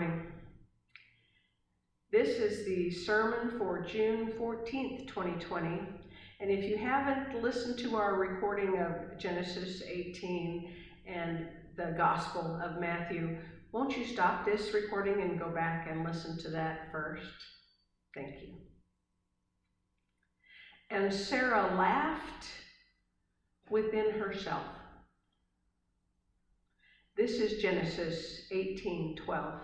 morning. This is the sermon for June 14th, 2020. And if you haven't listened to our recording of Genesis 18 and the Gospel of Matthew, won't you stop this recording and go back and listen to that first? Thank you. And Sarah laughed within herself. This is Genesis 18:12.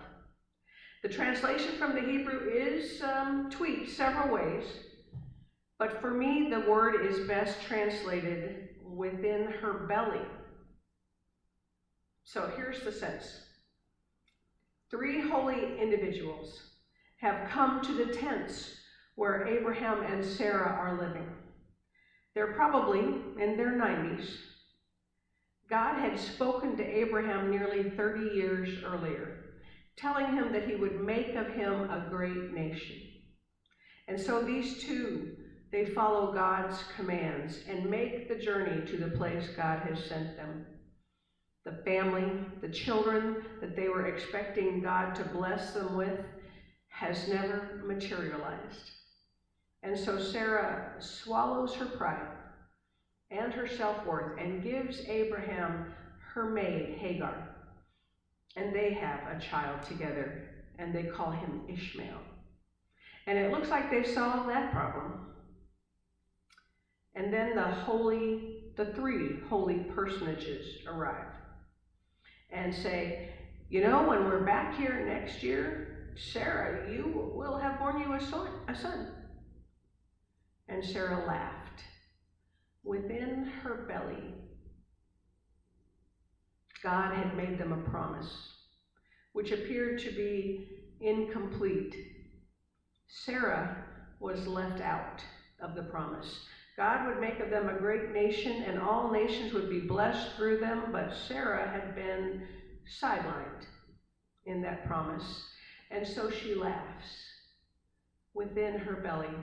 The translation from the Hebrew is tweaked several ways, but for me the word is best translated within her belly. So here's the sense. 3 holy individuals have come to the tents where Abraham and Sarah are living. They're probably in their 90s. God had spoken to Abraham nearly 30 years earlier, telling him that he would make of him a great nation. And so these two, they follow God's commands and make the journey to the place God has sent them. The family, the children that they were expecting God to bless them with has never materialized. And so Sarah swallows her pride and her self-worth and gives Abraham her maid, Hagar. And they have a child together, and they call him Ishmael. And it looks like they've solved that problem. And then the 3 holy personages arrive and say, you know, when we're back here next year, Sarah, you will have borne you a son. And Sarah laughed within her belly. God had made them a promise, which appeared to be incomplete. Sarah was left out of the promise. God would make of them a great nation, and all nations would be blessed through them, but Sarah had been sidelined in that promise, and so she laughs within her belly.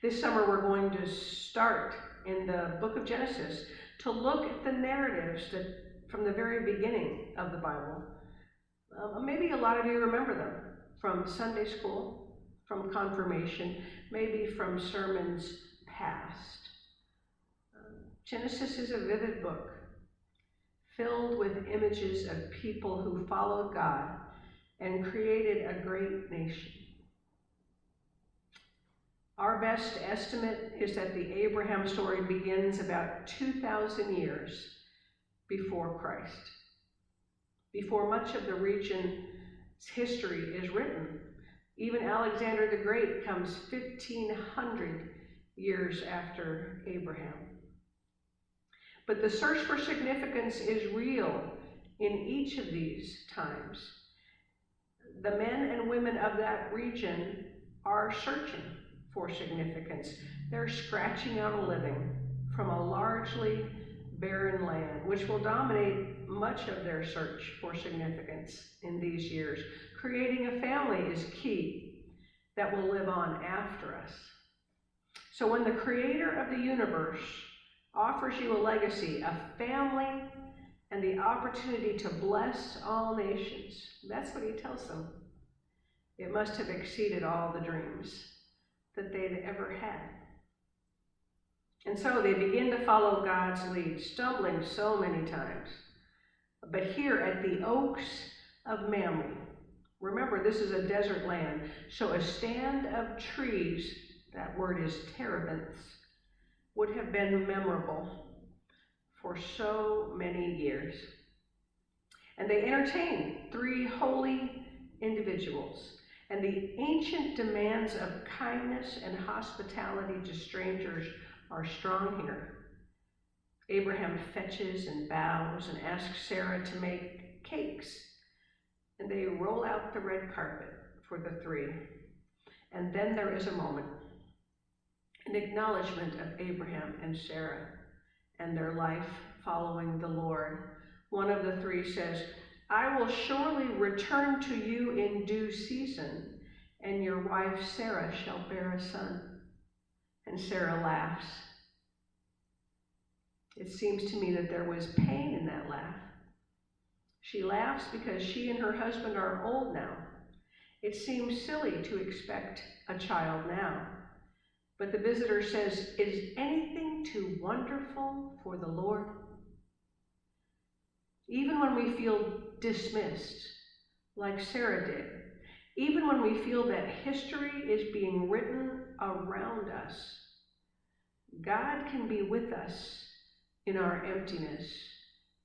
This summer we're going to start in the book of Genesis to look at the narratives that from the very beginning of the Bible. Maybe a lot of you remember them from Sunday school, from confirmation, maybe from sermons past. Genesis is a vivid book filled with images of people who followed God and created a great nation. Our best estimate is that the Abraham story begins about 2,000 years before Christ, before much of the region's history is written. Even Alexander the Great comes 1,500 years after Abraham. But the search for significance is real in each of these times. The men and women of that region are searching for significance. They're scratching out a living from a largely barren land, which will dominate much of their search for significance in these years. Creating a family is key that will live on after us. So when the creator of the universe offers you a legacy, a family, and the opportunity to bless all nations, that's what he tells them. It must have exceeded all the dreams that they'd ever had. And so they begin to follow God's lead, stumbling so many times. But here at the Oaks of Mamre, remember this is a desert land, so a stand of trees, that word is terebinths, would have been memorable for so many years. And they entertain 3 holy individuals. And the ancient demands of kindness and hospitality to strangers are strong here. Abraham fetches and bows and asks Sarah to make cakes. And they roll out the red carpet for the 3. And then there is a moment, an acknowledgement of Abraham and Sarah and their life following the Lord. One of the 3 says, I will surely return to you in due season, and your wife Sarah shall bear a son. And Sarah laughs. It seems to me that there was pain in that laugh. She laughs because she and her husband are old now. It seems silly to expect a child now. But the visitor says, "Is anything too wonderful for the Lord?" Even when we feel dismissed, like Sarah did, even when we feel that history is being written around us, God can be with us in our emptiness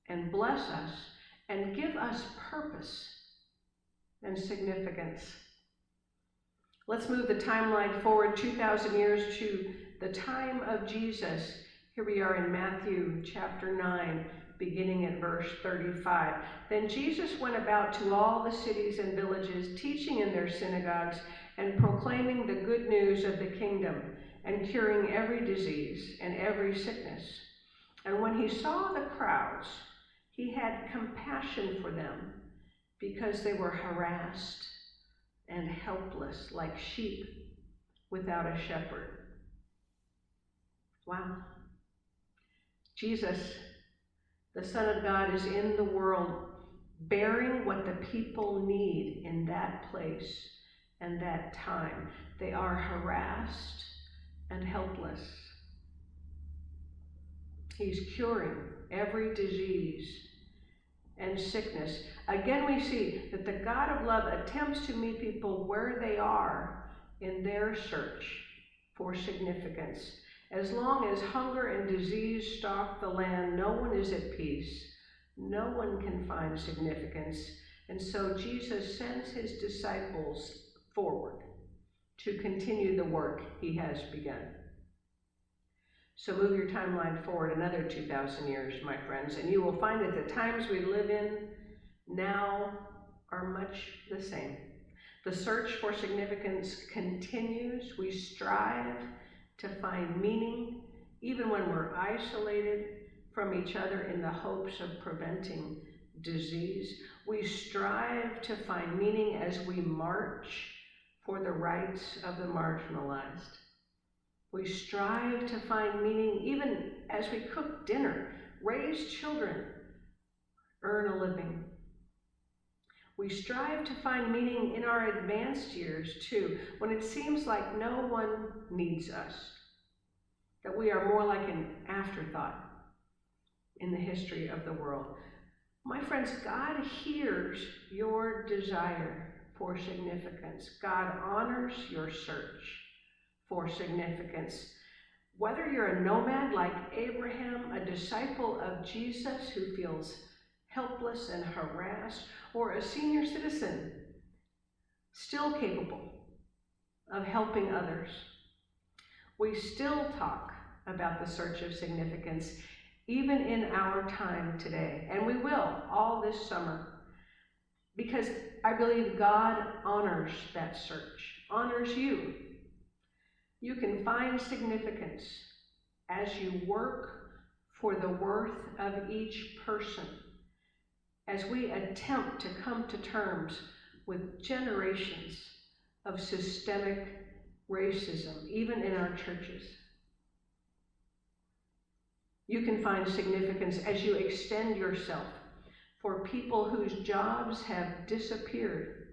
and bless us and give us purpose and significance. Let's move the timeline forward 2,000 years to the time of Jesus. Here we are in Matthew chapter 9, beginning at verse 35. Then Jesus went about to all the cities and villages, teaching in their synagogues and proclaiming the good news of the kingdom and curing every disease and every sickness. And when he saw the crowds, he had compassion for them because they were harassed and helpless like sheep without a shepherd. Wow. Jesus, the Son of God, is in the world bearing what the people need in that place and that time. They are harassed and helpless. He's curing every disease and sickness. Again, we see that the God of love attempts to meet people where they are in their search for significance. As long as hunger and disease stalk the land, no one is at peace. No one can find significance. And so Jesus sends his disciples forward to continue the work he has begun. So move your timeline forward another 2,000 years, my friends, and you will find that the times we live in now are much the same. The search for significance continues. We strive to find meaning, even when we're isolated from each other in the hopes of preventing disease. We strive to find meaning as we march for the rights of the marginalized. We strive to find meaning even as we cook dinner, raise children, earn a living. We strive to find meaning in our advanced years too, when it seems like no one needs us, that we are more like an afterthought in the history of the world. My friends, God hears your desire for significance. God honors your search for significance. Whether you're a nomad like Abraham, a disciple of Jesus who feels helpless and harassed, or a senior citizen still capable of helping others, we still talk about the search of significance even in our time today, and we will all this summer, because I believe God honors that search, honors you. You can find significance as you work for the worth of each person, as we attempt to come to terms with generations of systemic racism, even in our churches. You can find significance as you extend yourself for people whose jobs have disappeared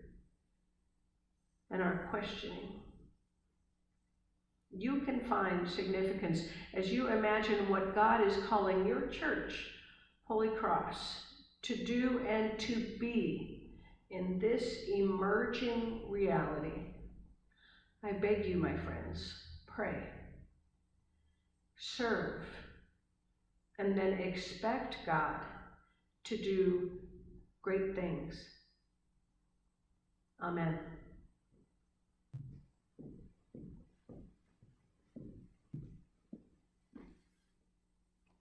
and are questioning. You can find significance as you imagine what God is calling your church, Holy Cross, to do and to be in this emerging reality. I beg you, my friends, pray, serve, and then expect God to do great things. Amen.